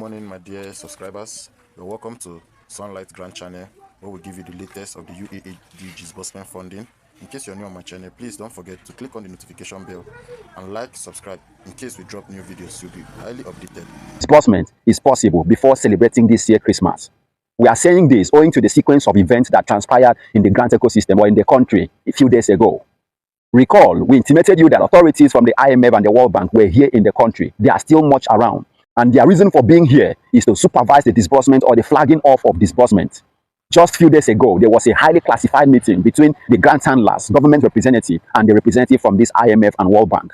morning, my dear subscribers. You're welcome to Sunlight Grant channel, where we give you the latest of the UAAG disbursement funding. In case you're new on my channel, please don't forget to click on the notification bell and subscribe. In case we drop new videos, you'll be highly updated. Disbursement is possible before celebrating this year Christmas. We are saying this owing to the sequence of events that transpired in the grant ecosystem or in the country a few days ago. Recall, we intimated you that authorities from the IMF and the World Bank were here in the country. They are still much around. And their reason for being here is to supervise the disbursement or the flagging off of disbursement. Just a few days ago, there was a highly classified meeting between the grant handlers, government representative, and the representative from this IMF and World Bank.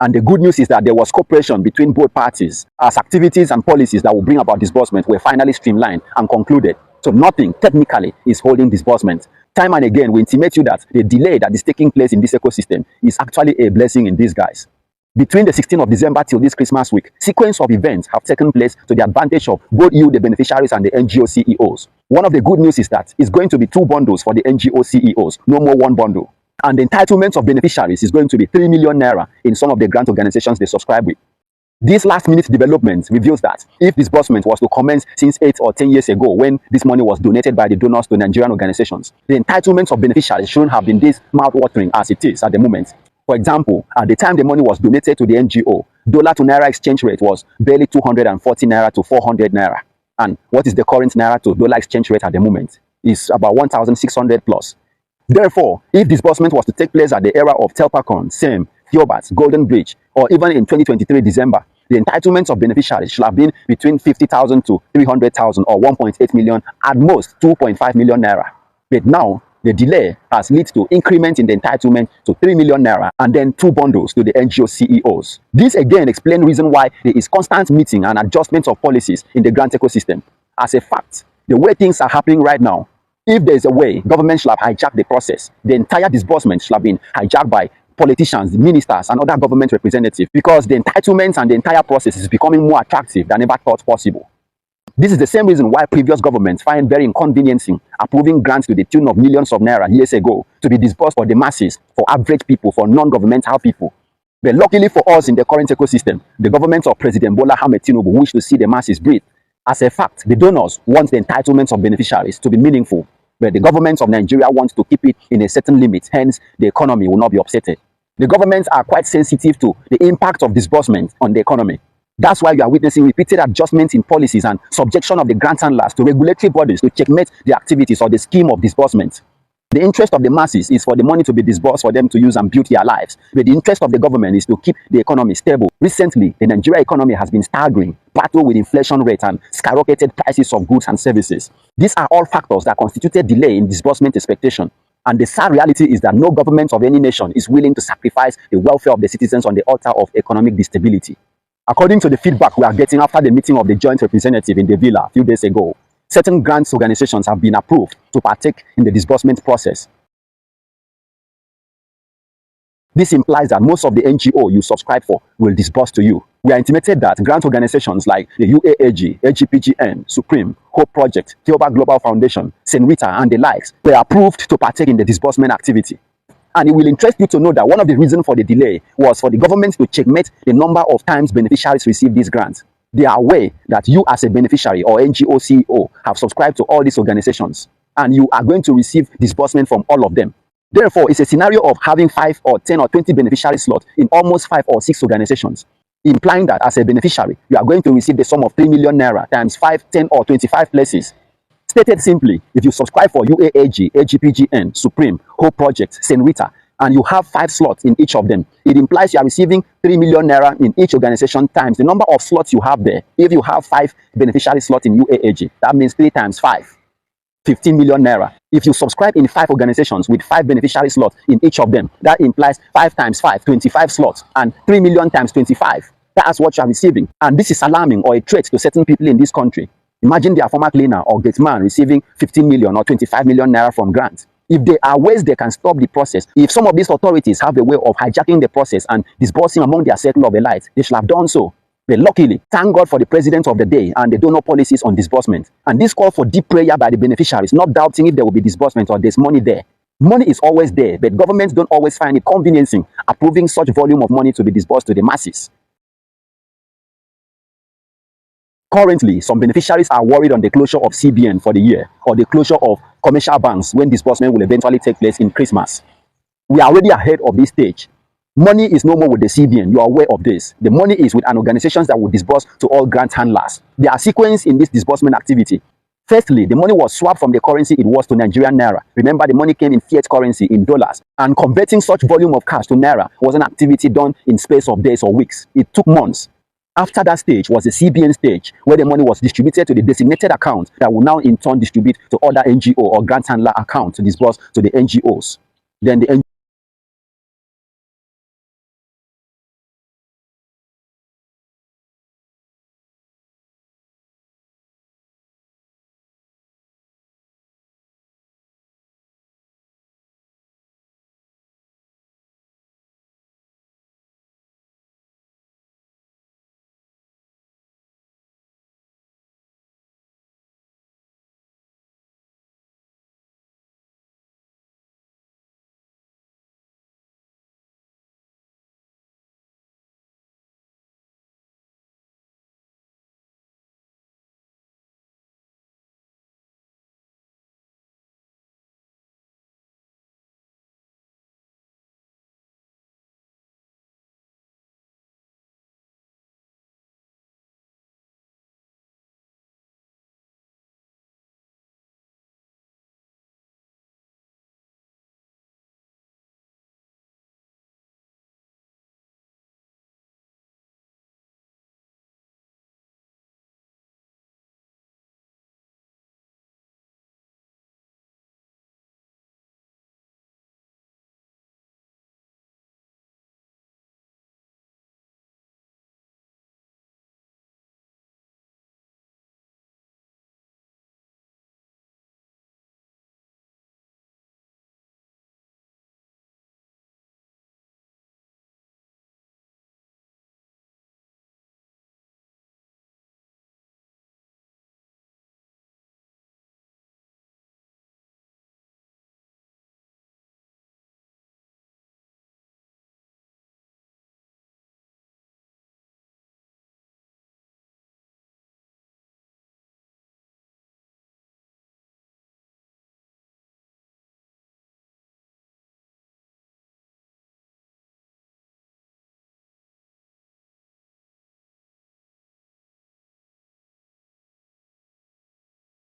And the good news is that there was cooperation between both parties as activities and policies that will bring about disbursement were finally streamlined and concluded. So nothing technically is holding disbursement. Time and again, we intimate you that the delay that is taking place in this ecosystem is actually a blessing in disguise. Between the 16th of December till this Christmas week, sequence of events have taken place to the advantage of both you, the beneficiaries, and the NGO CEOs. One of the good news is that it's going to be 2 bundles for the NGO CEOs, no more 1 bundle. And the entitlements of beneficiaries is going to be 3 million naira in some of the grant organizations they subscribe with. This last-minute development reveals that if disbursement was to commence since 8 or 10 years ago when this money was donated by the donors to Nigerian organizations, the entitlements of beneficiaries shouldn't have been this mouth-watering as it is at the moment. For example, at the time the money was donated to the NGO, dollar to naira exchange rate was barely 240 naira to 400 naira. And what is the current naira to dollar exchange rate at the moment? It's about 1,600 plus. Therefore, if disbursement was to take place at the era of Telpacon, SEM, Theobarth, Golden Bridge, or even in 2023 December, the entitlements of beneficiaries should have been between 50,000 to 300,000 or 1.8 million, at most 2.5 million naira. But now, the delay has led to increment in the entitlement to 3 million naira and then 2 bundles to the NGO CEOs. This again explains the reason why there is constant meeting and adjustments of policies in the grant ecosystem. As a fact, the way things are happening right now, if there is a way government should have hijacked the process, the entire disbursement should have been hijacked by politicians, ministers, and other government representatives, because the entitlements and the entire process is becoming more attractive than ever thought possible. This is the same reason why previous governments find very inconveniencing approving grants to the tune of millions of naira years ago to be disbursed for the masses, for average people, for non-governmental people. But luckily for us in the current ecosystem, the government of President Bola Ahmed Tinubu wish to see the masses breathe. As a fact, the donors want the entitlements of beneficiaries to be meaningful, but the government of Nigeria wants to keep it in a certain limit, hence the economy will not be upsetted. The governments are quite sensitive to the impact of disbursement on the economy. That's why we are witnessing repeated adjustments in policies and subjection of the grant handlers to regulatory bodies to checkmate the activities or the scheme of disbursement. The interest of the masses is for the money to be disbursed for them to use and build their lives. But the interest of the government is to keep the economy stable. Recently, the Nigerian economy has been staggering, battled with inflation rate and skyrocketed prices of goods and services. These are all factors that constituted delay in disbursement expectation. And the sad reality is that no government of any nation is willing to sacrifice the welfare of the citizens on the altar of economic instability. According to the feedback we are getting after the meeting of the joint representative in the villa a few days ago, certain grants organizations have been approved to partake in the disbursement process. This implies that most of the NGO you subscribe for will disburse to you. We are intimated that grant organizations like the UAAG, AGPGN, Supreme, Hope Project, Theobarth Global Foundation, St. Rita, and the likes were approved to partake in the disbursement activity. And it will interest you to know that one of the reasons for the delay was for the government to checkmate the number of times beneficiaries receive these grants. They are aware that you as a beneficiary or NGO CEO have subscribed to all these organizations and you are going to receive disbursement from all of them. Therefore, it's a scenario of having 5 or 10 or 20 beneficiary slots in almost 5 or 6 organizations, implying that as a beneficiary, you are going to receive the sum of 3 million naira times 5, 10 or 25 places. Stated simply, if you subscribe for UAAG, AGPGN, Supreme, Hope Project, St. Rita, and you have 5 slots in each of them, it implies you are receiving 3 million naira in each organization times the number of slots you have there. If you have 5 beneficiary slots in UAAG, that means 3 times 5, 15 million naira. If you subscribe in 5 organizations with 5 beneficiary slots in each of them, that implies 5 times 5, 25 slots, and 3 million times 25. That's what you are receiving. And this is alarming or a threat to certain people in this country. Imagine their former cleaner or gate man receiving 15 million or 25 million naira from grants. If there are ways they can stop the process, if some of these authorities have a way of hijacking the process and disbursing among their circle of elites, they should have done so. But luckily, thank God for the president of the day and the donor policies on disbursement. And this call for deep prayer by the beneficiaries, not doubting if there will be disbursement or there's money there. Money is always there, but governments don't always find it conveniencing approving such volume of money to be disbursed to the masses. Currently, some beneficiaries are worried on the closure of CBN for the year or the closure of commercial banks when disbursement will eventually take place in Christmas. We are already ahead of this stage. Money is no more with the CBN. You are aware of this. The money is with an organization that will disburse to all grant handlers. There are sequences in this disbursement activity. Firstly, the money was swapped from the currency it was to Nigerian naira. Remember, the money came in fiat currency in dollars, and converting such volume of cash to naira was an activity done in space of days or weeks. It took months. After that stage was the CBN stage, where the money was distributed to the designated account that will now in turn distribute to other NGO or grant handler accounts to disburse to the NGOs. Then the